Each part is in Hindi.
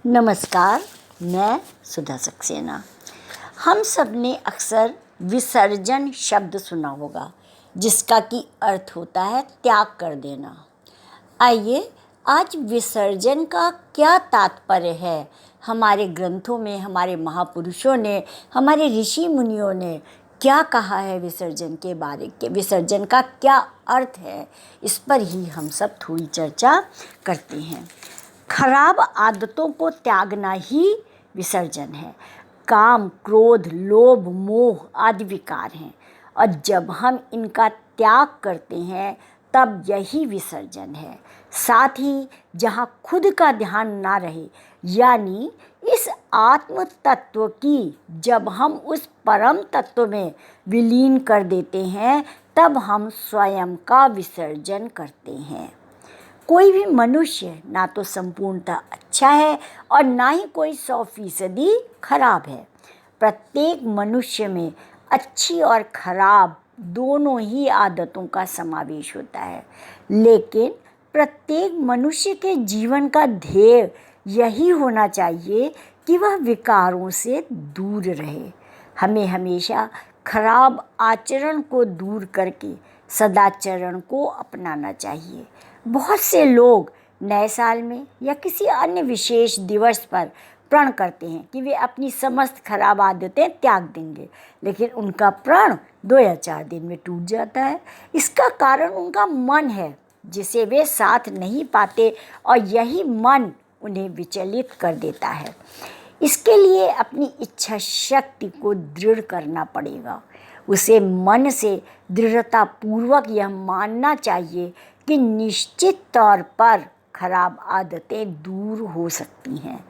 नमस्कार, मैं सुधा सक्सेना। हम सब ने अक्सर विसर्जन शब्द सुना होगा, जिसका कि अर्थ होता है त्याग कर देना। आइए आज विसर्जन का क्या तात्पर्य है, हमारे ग्रंथों में हमारे महापुरुषों ने, हमारे ऋषि मुनियों ने क्या कहा है विसर्जन के बारे के, विसर्जन का क्या अर्थ है, इस पर ही हम सब थोड़ी चर्चा करते हैं। खराब आदतों को त्यागना ही विसर्जन है। काम, क्रोध, लोभ, मोह आदि विकार हैं, और जब हम इनका त्याग करते हैं तब यही विसर्जन है। साथ ही जहाँ खुद का ध्यान ना रहे, यानी इस आत्म तत्व की जब हम उस परम तत्व में विलीन कर देते हैं, तब हम स्वयं का विसर्जन करते हैं। कोई भी मनुष्य ना तो संपूर्णतः अच्छा है और ना ही कोई 100% खराब है। प्रत्येक मनुष्य में अच्छी और खराब दोनों ही आदतों का समावेश होता है, लेकिन प्रत्येक मनुष्य के जीवन का ध्येय यही होना चाहिए कि वह विकारों से दूर रहे। हमें हमेशा खराब आचरण को दूर करके सदाचरण को अपनाना चाहिए। बहुत से लोग नए साल में या किसी अन्य विशेष दिवस पर प्रण करते हैं कि वे अपनी समस्त खराब आदतें त्याग देंगे, लेकिन उनका प्रण 2 या 4 दिन में टूट जाता है। इसका कारण उनका मन है, जिसे वे साथ नहीं पाते, और यही मन उन्हें विचलित कर देता है। इसके लिए अपनी इच्छा शक्ति को दृढ़ करना पड़ेगा। उसे मन से दृढ़तापूर्वक यह मानना चाहिए कि निश्चित तौर पर खराब आदतें दूर हो सकती हैं।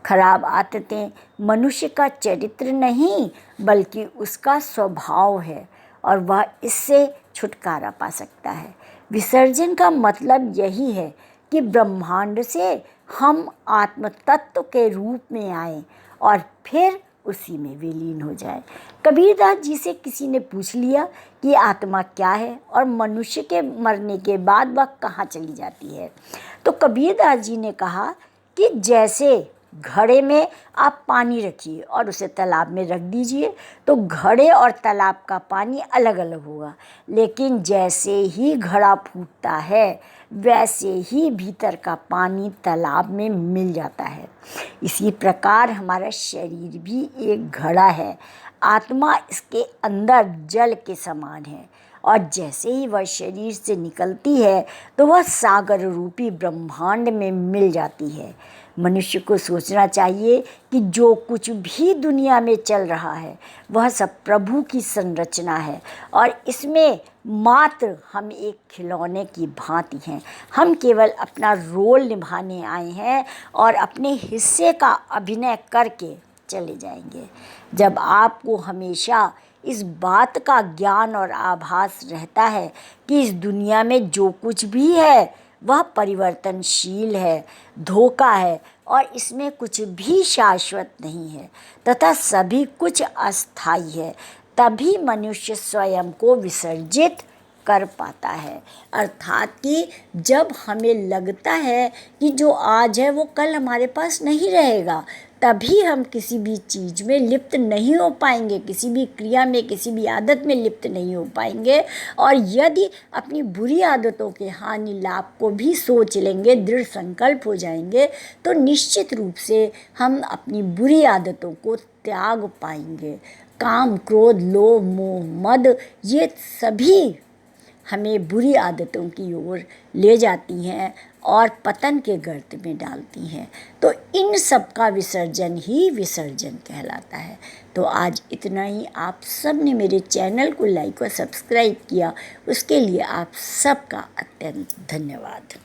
खराब आदतें मनुष्य का चरित्र नहीं, बल्कि उसका स्वभाव है, और वह इससे छुटकारा पा सकता है। विसर्जन का मतलब यही है कि ब्रह्मांड से हम आत्म तत्व के रूप में आए और फिर उसी में विलीन हो जाए। कबीरदास जी से किसी ने पूछ लिया कि आत्मा क्या है और मनुष्य के मरने के बाद वह कहाँ चली जाती है, तो कबीरदास जी ने कहा कि जैसे घड़े में आप पानी रखिए और उसे तालाब में रख दीजिए, तो घड़े और तालाब का पानी अलग अलग होगा, लेकिन जैसे ही घड़ा फूटता है वैसे ही भीतर का पानी तालाब में मिल जाता है। इसी प्रकार हमारा शरीर भी एक घड़ा है। आत्मा इसके अंदर जल के समान है, और जैसे ही वह शरीर से निकलती है तो वह सागर रूपी ब्रह्मांड में मिल जाती है। मनुष्य को सोचना चाहिए कि जो कुछ भी दुनिया में चल रहा है वह सब प्रभु की संरचना है, और इसमें मात्र हम एक खिलौने की भांति हैं। हम केवल अपना रोल निभाने आए हैं और अपने हिस्से का अभिनय करके चले जाएंगे। जब आपको हमेशा इस बात का ज्ञान और आभास रहता है कि इस दुनिया में जो कुछ भी है वह परिवर्तनशील है, धोखा है, और इसमें कुछ भी शाश्वत नहीं है तथा सभी कुछ अस्थायी है, तभी मनुष्य स्वयं को विसर्जित कर पाता है। अर्थात कि जब हमें लगता है कि जो आज है वो कल हमारे पास नहीं रहेगा, तभी हम किसी भी चीज़ में लिप्त नहीं हो पाएंगे, किसी भी क्रिया में, किसी भी आदत में लिप्त नहीं हो पाएंगे। और यदि अपनी बुरी आदतों के हानि लाभ को भी सोच लेंगे, दृढ़ संकल्प हो जाएंगे, तो निश्चित रूप से हम अपनी बुरी आदतों को त्याग पाएंगे। काम, क्रोध, लोभ, मोह, मद, ये सभी हमें बुरी आदतों की ओर ले जाती हैं और पतन के गर्त में डालती हैं। तो इन सब का विसर्जन ही विसर्जन कहलाता है। तो आज इतना ही। आप सब ने मेरे चैनल को लाइक और सब्सक्राइब किया, उसके लिए आप सबका अत्यंत धन्यवाद।